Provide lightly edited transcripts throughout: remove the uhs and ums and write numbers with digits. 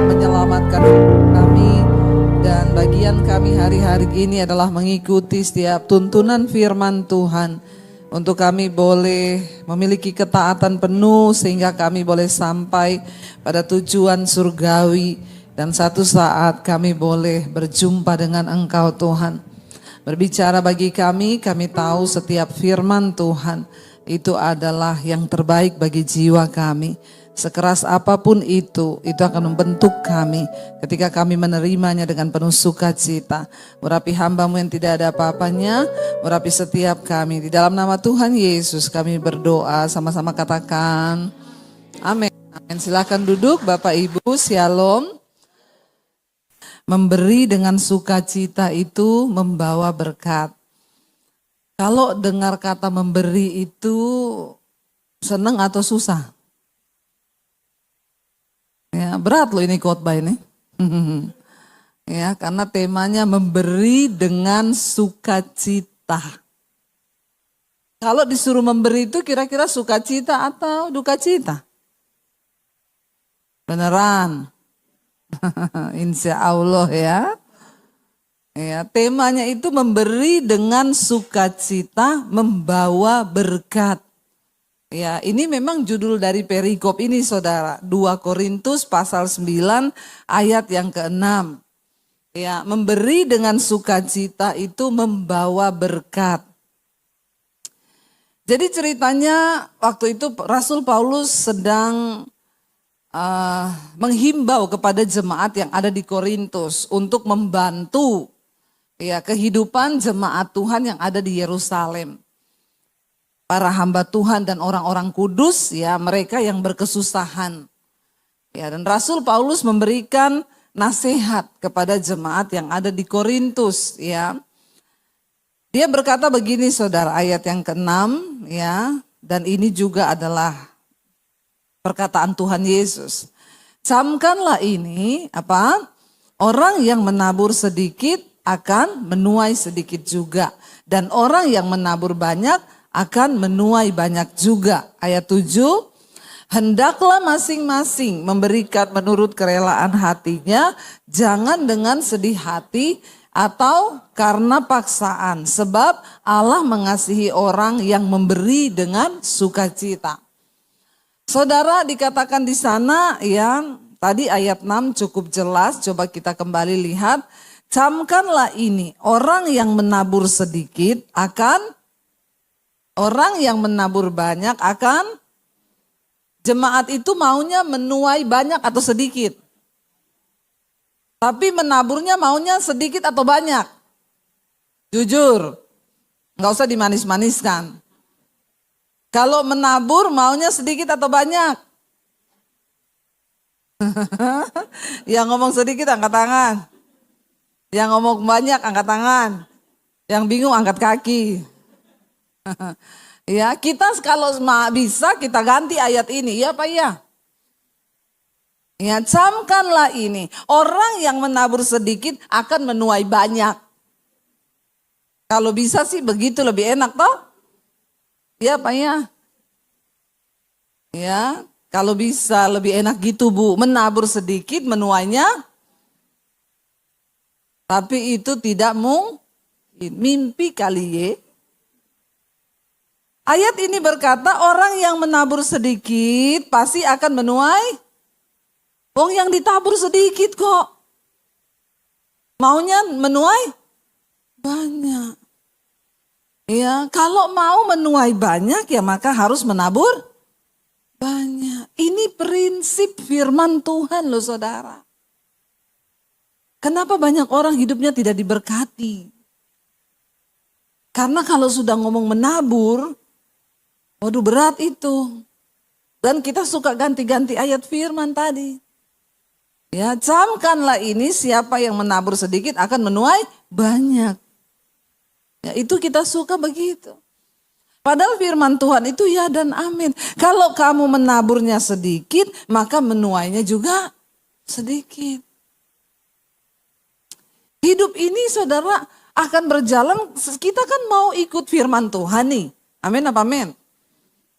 menyelamatkan kami. Dan bagian kami hari-hari ini adalah mengikuti setiap tuntunan firman Tuhan. Untuk kami boleh memiliki ketaatan penuh sehingga kami boleh sampai pada tujuan surgawi. Dan satu saat kami boleh berjumpa dengan Engkau Tuhan. Berbicara bagi kami tahu setiap firman Tuhan itu adalah yang terbaik bagi jiwa kami. Sekeras apapun itu akan membentuk kami ketika kami menerimanya dengan penuh sukacita. Urapi hamba-Mu yang tidak ada apa-apanya, urapi setiap kami. Di dalam nama Tuhan Yesus kami berdoa, sama-sama katakan amin. Amin. Silakan duduk Bapak Ibu, Shalom. Memberi dengan sukacita itu membawa berkat. Kalau dengar kata memberi itu senang atau susah? Ya, berat loh ini khotbah ini. Ya, karena temanya memberi dengan sukacita. Kalau disuruh memberi itu kira-kira sukacita atau dukacita? Beneran? Insya Allah ya. Ya, temanya itu memberi dengan sukacita membawa berkat. Ya, ini memang judul dari perikop ini saudara. 2 Korintus pasal 9 ayat yang ke-6. Ya, memberi dengan sukacita itu membawa berkat. Jadi ceritanya waktu itu Rasul Paulus sedang menghimbau kepada jemaat yang ada di Korintus untuk membantu ya kehidupan jemaat Tuhan yang ada di Yerusalem. Para hamba Tuhan dan orang-orang kudus ya mereka yang berkesusahan. Ya dan Rasul Paulus memberikan nasihat kepada jemaat yang ada di Korintus ya. Dia berkata begini saudara, ayat yang ke-6 ya, dan ini juga adalah perkataan Tuhan Yesus. Camkanlah ini apa? Orang yang menabur sedikit akan menuai sedikit juga. Dan orang yang menabur banyak akan menuai banyak juga. Ayat 7, hendaklah masing-masing memberikan menurut kerelaan hatinya, jangan dengan sedih hati atau karena paksaan. Sebab Allah mengasihi orang yang memberi dengan sukacita. Saudara dikatakan di sana ya, tadi ayat 6 cukup jelas, coba kita kembali lihat. Camkanlah ini, orang yang menabur sedikit akan, orang yang menabur banyak akan, jemaat itu maunya menuai banyak atau sedikit? Tapi menaburnya maunya sedikit atau banyak? Jujur, gak usah dimanis-maniskan. Kalau menabur maunya sedikit atau banyak? Yang ngomong sedikit angkat tangan. Yang ngomong banyak angkat tangan. Yang bingung angkat kaki. Ya, kita kalau bisa kita ganti ayat ini, ya Pak ya. Ya, camkanlah ini. Orang yang menabur sedikit akan menuai banyak. Kalau bisa sih begitu lebih enak toh? Ya Pak ya. Ya, kalau bisa lebih enak gitu Bu. Menabur sedikit menuainya. Tapi itu tidak mungkin. Mimpi kali ya. Ayat ini berkata orang yang menabur sedikit pasti akan menuai. Wong yang ditabur sedikit kok. Maunya menuai banyak. Ya, kalau mau menuai banyak ya maka harus menabur banyak. Ini prinsip firman Tuhan loh saudara. Kenapa banyak orang hidupnya tidak diberkati? Karena kalau sudah ngomong menabur, waduh berat itu. Dan kita suka ganti-ganti ayat firman tadi. Ya, camkanlah ini siapa yang menabur sedikit akan menuai banyak. Ya, itu kita suka begitu. Padahal firman Tuhan itu ya dan amin. Kalau kamu menaburnya sedikit, maka menuainya juga sedikit. Hidup ini saudara akan berjalan, kita kan mau ikut firman Tuhan nih. Amin apa amin?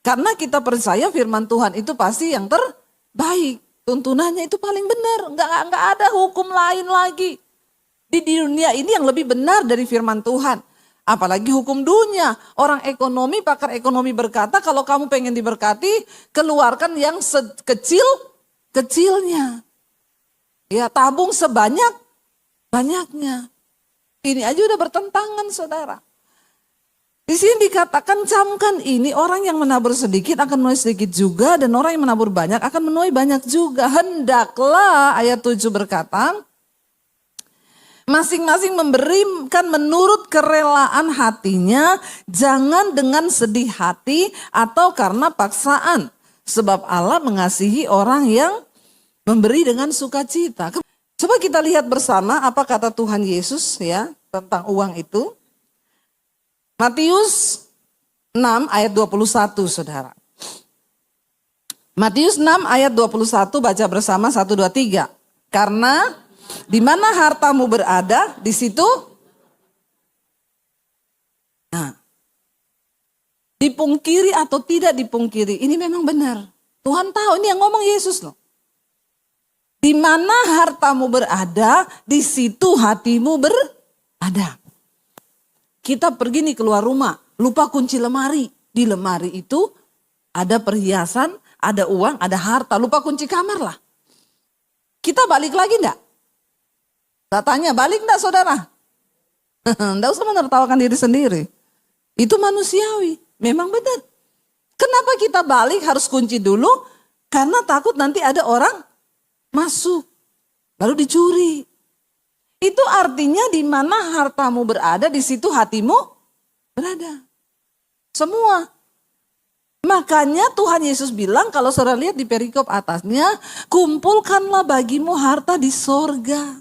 Karena kita percaya firman Tuhan itu pasti yang terbaik. Tuntunannya itu paling benar. Nggak ada hukum lain lagi. Di dunia ini yang lebih benar dari firman Tuhan. Apalagi hukum dunia. Orang ekonomi, pakar ekonomi berkata kalau kamu pengen diberkati, keluarkan yang kecilnya. Ya, tabung banyaknya. Ini aja udah bertentangan, saudara. Di sini dikatakan camkan ini, orang yang menabur sedikit akan menuai sedikit juga, dan orang yang menabur banyak akan menuai banyak juga. Hendaklah, ayat 7 berkata, masing-masing memberikan menurut kerelaan hatinya, jangan dengan sedih hati atau karena paksaan. Sebab Allah mengasihi orang yang memberi dengan sukacita. Coba kita lihat bersama apa kata Tuhan Yesus ya tentang uang itu. Matius 6 ayat 21, saudara. Matius 6 ayat 21, baca bersama 1, 2, 3. Karena di mana hartamu berada, di situ. Nah, dipungkiri atau tidak dipungkiri, ini memang benar. Tuhan tahu, ini yang ngomong Yesus loh. Di mana hartamu berada, di situ hatimu berada. Kita pergi nih keluar rumah, lupa kunci lemari. Di lemari itu ada perhiasan, ada uang, ada harta. Lupa kunci kamar lah. Kita balik lagi enggak? Saya tanya, balik enggak saudara? Enggak usah menertawakan diri sendiri. Itu manusiawi, memang benar. Kenapa kita balik harus kunci dulu? Karena takut nanti ada orang masuk, lalu dicuri. Itu artinya di mana hartamu berada, di situ hatimu berada. Semua. Makanya Tuhan Yesus bilang, kalau saudara lihat di perikop atasnya, kumpulkanlah bagimu harta di sorga.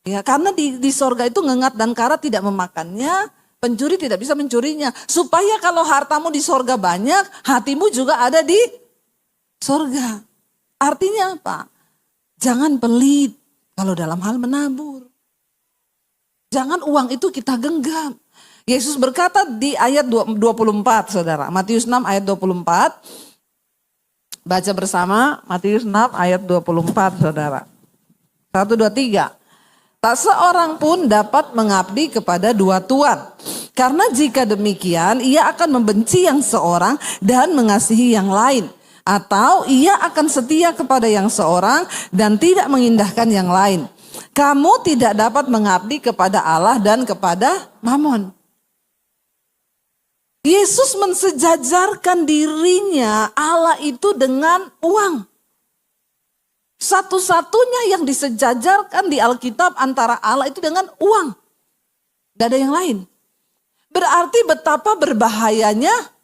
Ya, karena di sorga itu ngengat dan karat tidak memakannya, pencuri tidak bisa mencurinya. Supaya kalau hartamu di sorga banyak, hatimu juga ada di sorga. Artinya apa? Jangan pelit. Kalau dalam hal menabur. Jangan uang itu kita genggam. Yesus berkata di ayat 24 saudara. Matius 6 ayat 24. Baca bersama Matius 6 ayat 24 saudara. 1, 2, 3. Tak seorang pun dapat mengabdi kepada dua tuan. Karena jika demikian ia akan membenci yang seorang dan mengasihi yang lain. Atau ia akan setia kepada yang seorang dan tidak mengindahkan yang lain. Kamu tidak dapat mengabdi kepada Allah dan kepada Mamon. Yesus mensejajarkan dirinya Allah itu dengan uang. Satu-satunya yang disejajarkan di Alkitab antara Allah itu dengan uang. Gak ada yang lain. Berarti betapa berbahayanya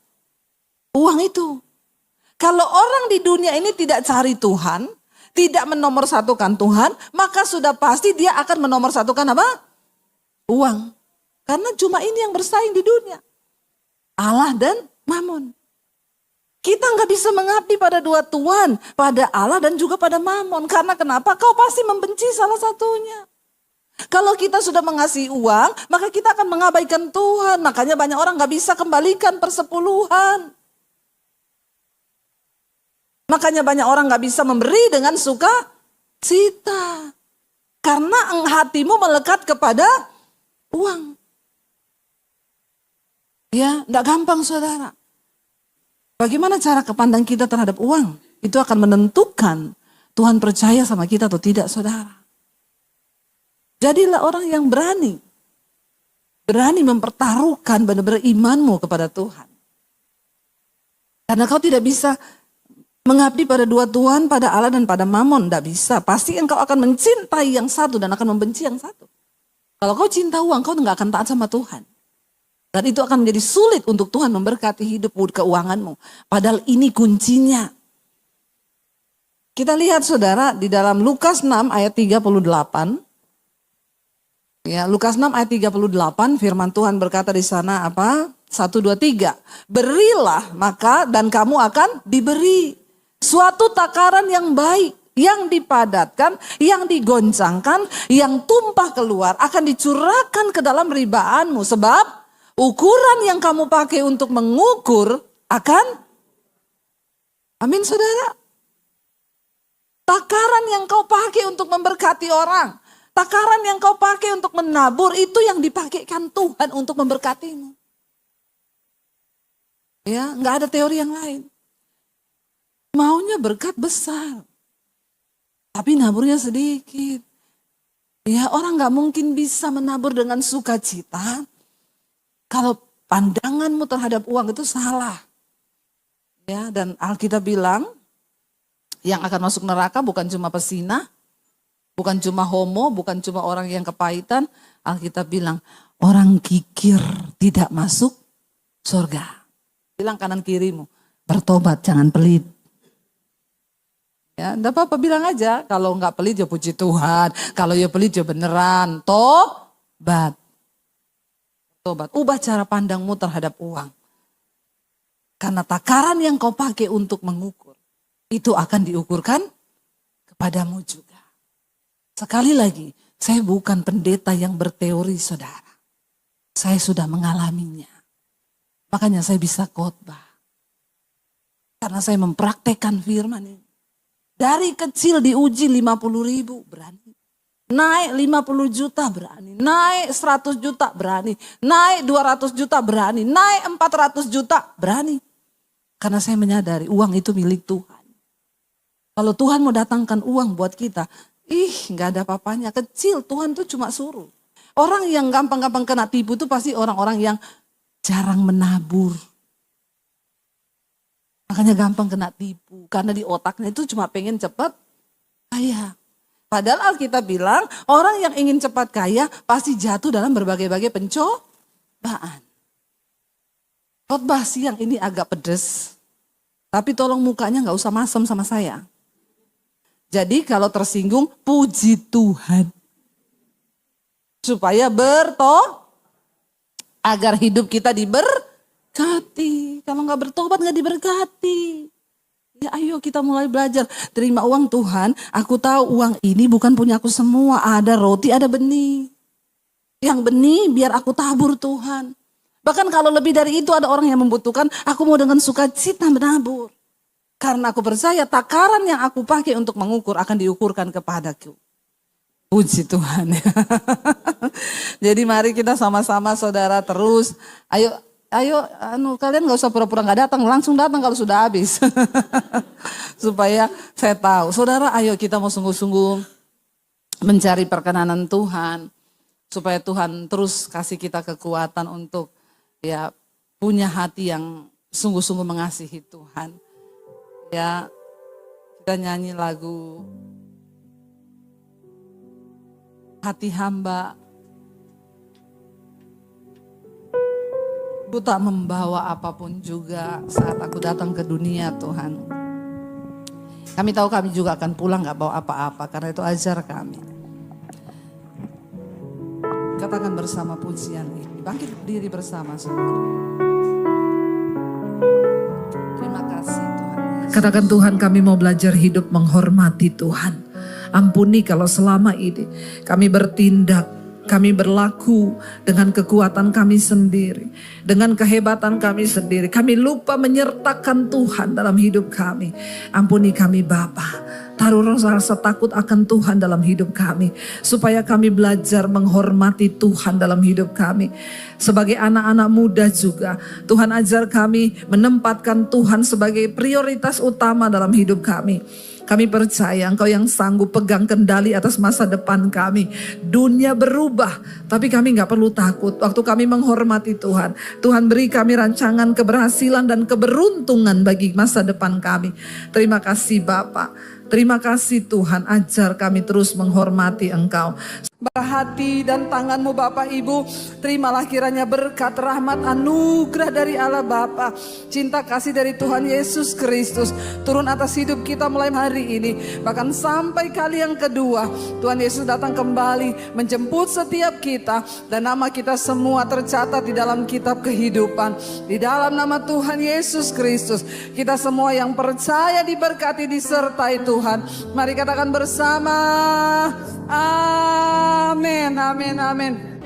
uang itu. Kalau orang di dunia ini tidak cari Tuhan, tidak menomorsatukan Tuhan, maka sudah pasti dia akan menomorsatukan apa? Uang. Karena cuma ini yang bersaing di dunia. Allah dan Mamon. Kita nggak bisa mengabdi pada dua tuan, pada Allah dan juga pada Mamon. Karena kenapa? Kau pasti membenci salah satunya. Kalau kita sudah mengasihi uang, maka kita akan mengabaikan Tuhan. Makanya banyak orang nggak bisa kembalikan persepuluhan. Makanya banyak orang gak bisa memberi dengan sukacita. Karena hatimu melekat kepada uang. Ya, gak gampang saudara. Bagaimana cara kepandang kita terhadap uang? Itu akan menentukan Tuhan percaya sama kita atau tidak saudara. Jadilah orang yang berani. Berani mempertaruhkan benar-benar imanmu kepada Tuhan. Karena kau tidak bisa mengabdi pada dua tuan, pada Allah dan pada Mamon. Tidak bisa. Pasti engkau akan mencintai yang satu dan akan membenci yang satu. Kalau kau cinta uang, kau tidak akan taat sama Tuhan. Dan itu akan menjadi sulit untuk Tuhan memberkati hidupmu, keuanganmu. Padahal ini kuncinya. Kita lihat saudara di dalam Lukas 6 ayat 38. Ya, Lukas 6 ayat 38 firman Tuhan berkata di sana apa? 1, 2, 3. Berilah maka dan kamu akan diberi. Suatu takaran yang baik, yang dipadatkan, yang digoncangkan, yang tumpah keluar akan dicurahkan ke dalam ribaanmu. Sebab ukuran yang kamu pakai untuk mengukur akan, amin saudara. Takaran yang kau pakai untuk memberkati orang, takaran yang kau pakai untuk menabur, itu yang dipakaikan Tuhan untuk memberkatimu. Ya, nggak ada teori yang lain. Maunya berkat besar, tapi naburnya sedikit. Ya, orang nggak mungkin bisa menabur dengan sukacita kalau pandanganmu terhadap uang itu salah. Ya, dan Alkitab bilang yang akan masuk neraka bukan cuma pesinah, bukan cuma homo, bukan cuma orang yang kepahitan. Alkitab bilang orang kikir tidak masuk surga. Bilang kanan kirimu, bertobat jangan pelit. Ya, enggak apa-apa, bilang aja. Kalau enggak pelit ya puji Tuhan. Kalau ya pelit ya beneran. Tobat. Tobat. Ubah cara pandangmu terhadap uang. Karena takaran yang kau pakai untuk mengukur, itu akan diukurkan kepadamu juga. Sekali lagi, saya bukan pendeta yang berteori, saudara. Saya sudah mengalaminya. Makanya saya bisa khotbah. Karena saya mempraktekkan firman ini. Dari kecil diuji 50.000 berani. Naik 50 juta berani. Naik 100 juta berani. Naik 200 juta berani. Naik 400 juta berani. Karena saya menyadari uang itu milik Tuhan. Kalau Tuhan mau datangkan uang buat kita, nggak ada apa-apanya. Kecil, Tuhan tuh cuma suruh. Orang yang gampang-gampang kena tipu itu pasti orang-orang yang jarang menabur. Makanya gampang kena tipu. Karena di otaknya itu cuma pengen cepat kaya. Padahal Alkitab bilang orang yang ingin cepat kaya pasti jatuh dalam berbagai-bagai pencobaan. Khotbah siang ini agak pedes. Tapi tolong mukanya gak usah masam sama saya. Jadi kalau tersinggung puji Tuhan. Supaya agar hidup kita diberkati. Kalau nggak bertobat nggak diberkati. Ya ayo kita mulai belajar. Terima uang Tuhan. Aku tahu uang ini bukan punya aku semua. Ada roti, ada benih. Yang benih biar aku tabur Tuhan. Bahkan kalau lebih dari itu ada orang yang membutuhkan. Aku mau dengan sukacita menabur. Karena aku percaya takaran yang aku pakai untuk mengukur akan diukurkan kepadaku. Puji Tuhan. Jadi mari kita sama-sama saudara terus. Ayo, kalian gak usah pura-pura gak datang, langsung datang kalau sudah habis. Supaya saya tahu, saudara ayo kita mau sungguh-sungguh mencari perkenanan Tuhan. Supaya Tuhan terus kasih kita kekuatan untuk ya punya hati yang sungguh-sungguh mengasihi Tuhan. Ya, kita nyanyi lagu Hati Hamba. Aku tak membawa apapun juga saat aku datang ke dunia Tuhan. Kami tahu kami juga akan pulang gak bawa apa-apa karena itu ajar kami. Katakan bersama pujian ini. Bangkit berdiri bersama saudara. Terima kasih Tuhan. Katakan Tuhan kami mau belajar hidup menghormati Tuhan. Ampuni kalau selama ini kami bertindak. Kami berlaku dengan kekuatan kami sendiri. Dengan kehebatan kami sendiri. Kami lupa menyertakan Tuhan dalam hidup kami. Ampuni kami Bapa. Taruh rasa takut akan Tuhan dalam hidup kami. Supaya kami belajar menghormati Tuhan dalam hidup kami. Sebagai anak-anak muda juga. Tuhan ajar kami menempatkan Tuhan sebagai prioritas utama dalam hidup kami. Kami percaya Engkau yang sanggup pegang kendali atas masa depan kami. Dunia berubah, tapi kami gak perlu takut. Waktu kami menghormati Tuhan, Tuhan beri kami rancangan keberhasilan dan keberuntungan bagi masa depan kami. Terima kasih Bapa. Terima kasih Tuhan, ajar kami terus menghormati Engkau. Hati dan tanganmu Bapak Ibu, terimalah kiranya berkat, rahmat, anugerah dari Allah Bapa, cinta kasih dari Tuhan Yesus Kristus turun atas hidup kita mulai hari ini, bahkan sampai kali yang kedua Tuhan Yesus datang kembali menjemput setiap kita, dan nama kita semua tercatat di dalam kitab kehidupan. Di dalam nama Tuhan Yesus Kristus kita semua yang percaya diberkati, disertai Tuhan. Mari katakan bersama, amin, amin, amin.